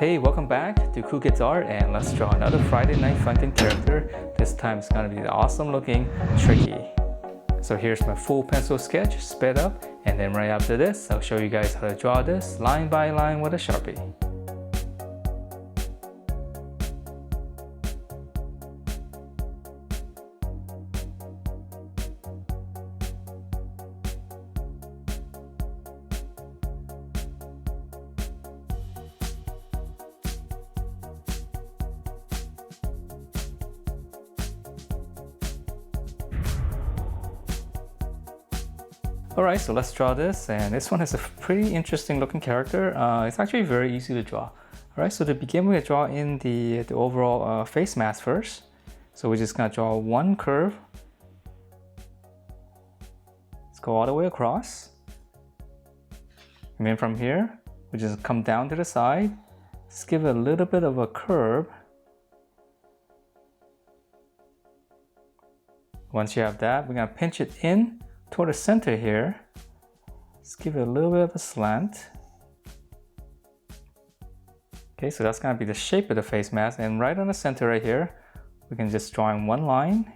Hey, welcome back to TriKurrDurr, and let's draw another Friday Night Funkin character. This time it's gonna be the awesome looking Tricky. So here's my full pencil sketch sped up, and then right after this I'll show you guys how to draw this line by line with a Sharpie. Alright, so let's draw this, and this one is a pretty interesting looking character. It's actually very easy to draw. Alright, so to begin we're gonna draw in the overall face mask first. So we're just gonna draw one curve. Let's go all the way across. And then from here, we just come down to the side. Just give it a little bit of a curve. Once you have that, we're gonna pinch it in toward the center here. Just give it a little bit of a slant. Okay, so that's gonna be the shape of the face mask, and right on the center right here, we can just draw in one line.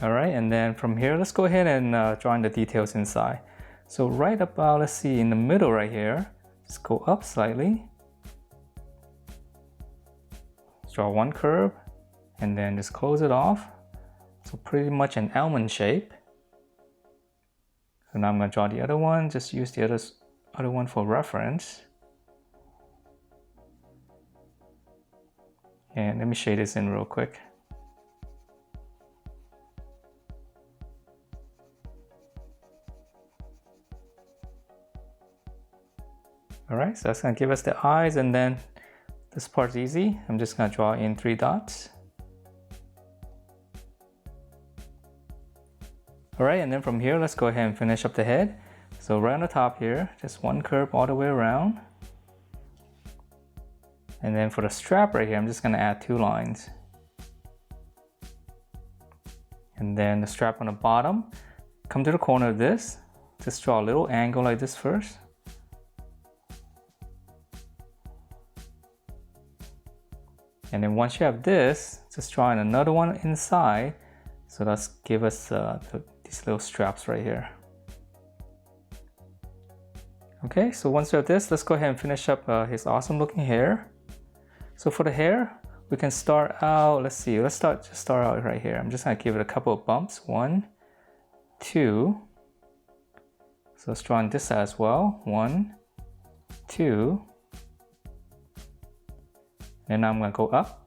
All right, and then from here, let's go ahead and draw in the details inside. So right about, let's see, in the middle right here, just go up slightly. Draw one curve, and then just close it off. So pretty much an almond shape. So now I'm going to draw the other one, just use the other one for reference. And let me shade this in real quick. Alright, so that's going to give us the eyes, and then this part's easy. I'm just going to draw in 3 dots. Alright, and then from here, let's go ahead and finish up the head. So right on the top here, just one curve all the way around. And then for the strap right here, I'm just going to add 2 lines. And then the strap on the bottom, come to the corner of this, just draw a little angle like this first. And then once you have this, just draw in another one inside. So let's give us these little straps right here. Okay, so once we have this, let's go ahead and finish up his awesome looking hair. So for the hair, we can start out, let's see, let's start out right here. I'm just gonna give it a couple of bumps. 1, 2. So let's draw on this side as well. 1, 2. And now I'm gonna go up.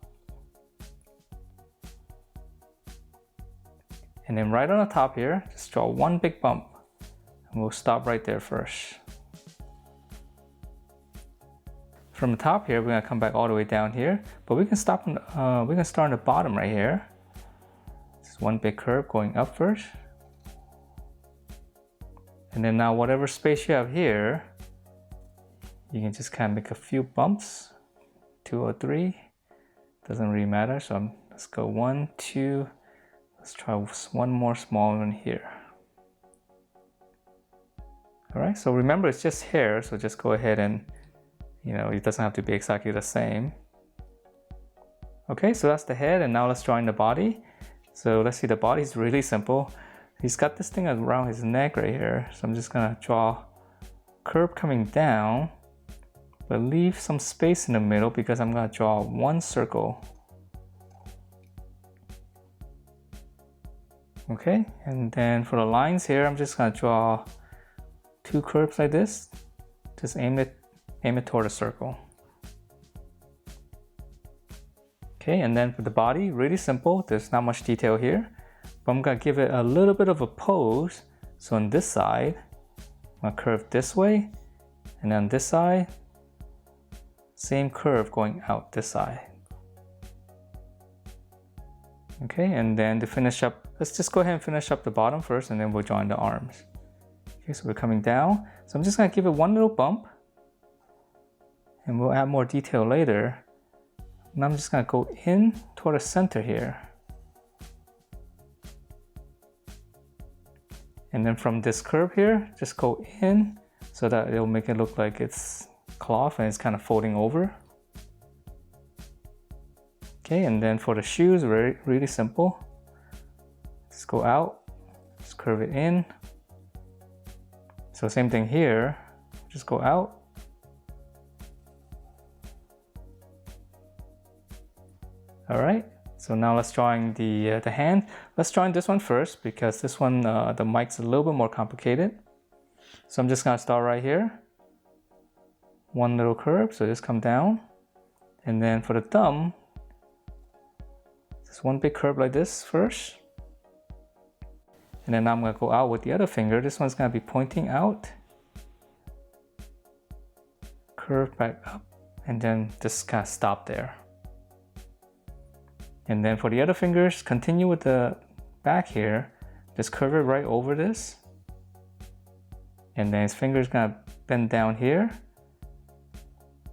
And then right on the top here, just draw one big bump. And we'll stop right there first. From the top here, we're gonna come back all the way down here, but we can stop. We can start on the bottom right here. Just one big curve going up first. And then now whatever space you have here, you can just kind of make a few bumps, 2 or 3. Doesn't really matter. So let's go 1, 2. Let's try one more small one here. Alright, so remember it's just hair, so just go ahead and, it doesn't have to be exactly the same. Okay, so that's the head, and now let's draw in the body. So let's see, the body is really simple. He's got this thing around his neck right here, so I'm just gonna draw a curve coming down, but leave some space in the middle because I'm gonna draw one circle. Okay, and then for the lines here, I'm just gonna draw 2 curves like this. Just aim it toward a circle. Okay, and then for the body, really simple. There's not much detail here, but I'm gonna give it a little bit of a pose. So on this side, I'm gonna curve this way, and then this side, same curve going out this side. Okay, and then to finish up, let's just go ahead and finish up the bottom first, and then we'll draw in the arms. Okay, so we're coming down. So I'm just gonna give it one little bump, and we'll add more detail later. And I'm just gonna go in toward the center here. And then from this curve here, just go in so that it'll make it look like it's cloth and it's kind of folding over. Okay, and then for the shoes, really simple. Just go out, just curve it in. So same thing here, just go out. All right, so now let's drawing the hand. Let's drawing this one first because this one, the mic's a little bit more complicated. So I'm just gonna start right here. One little curve, so just come down. And then for the thumb, just one big curve like this first. And then I'm gonna go out with the other finger. This one's gonna be pointing out. Curve back up, and then just kind of stop there. And then for the other fingers, continue with the back here. Just curve it right over this. And then his finger's gonna bend down here.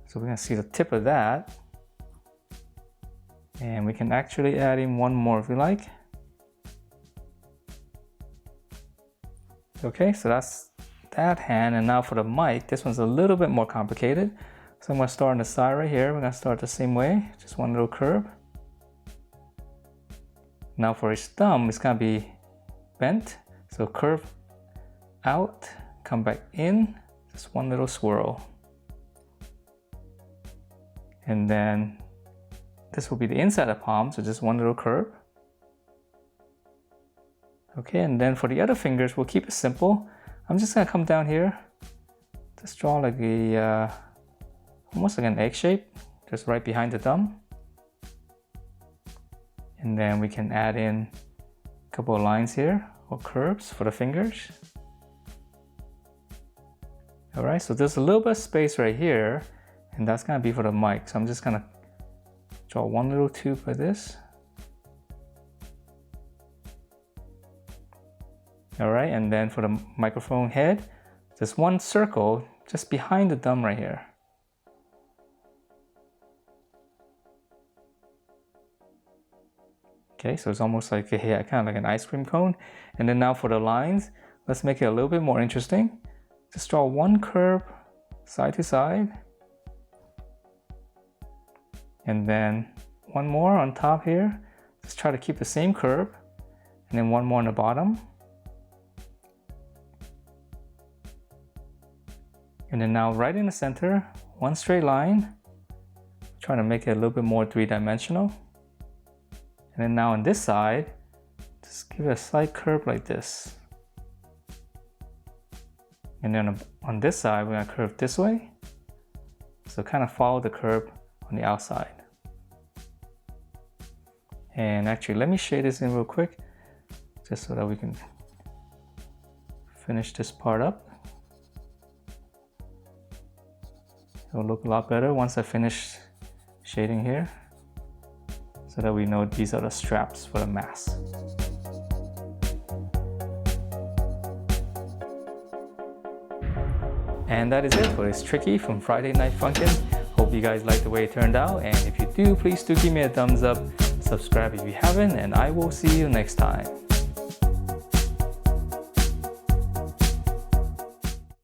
So we're gonna see the tip of that. And we can actually add in one more if we like. Okay, so that's that hand. And now for the mic, this one's a little bit more complicated. So I'm gonna start on the side right here. We're gonna start the same way, just one little curve. Now for his thumb, it's gonna be bent. So curve out, come back in, just one little swirl. And then this will be the inside of the palm, so just one little curve. Okay, and then for the other fingers, we'll keep it simple. I'm just gonna come down here, just draw like a, almost like an egg shape, just right behind the thumb. And then we can add in a couple of lines here, or curves for the fingers. All right, so there's a little bit of space right here, and that's gonna be for the mic. So I'm just gonna draw one little tube like this. All right, and then for the microphone head, just one circle just behind the thumb right here. Okay, so it's almost like a, kind of like an ice cream cone. And then now for the lines, let's make it a little bit more interesting. Just draw one curve side to side. And then one more on top here. Just try to keep the same curve. And then one more on the bottom. And then now right in the center, one straight line. Trying to make it a little bit more three-dimensional. And then now on this side, just give it a slight curve like this. And then on this side, we're gonna curve this way. So kind of follow the curve on the outside. And actually, let me shade this in real quick, just so that we can finish this part up. It'll look a lot better once I finish shading here, so that we know these are the straps for the mask. And that is it for this Tricky from Friday Night Funkin. Hope you guys like the way it turned out, and if you do, please do give me a thumbs up, subscribe if you haven't, and I will see you next time.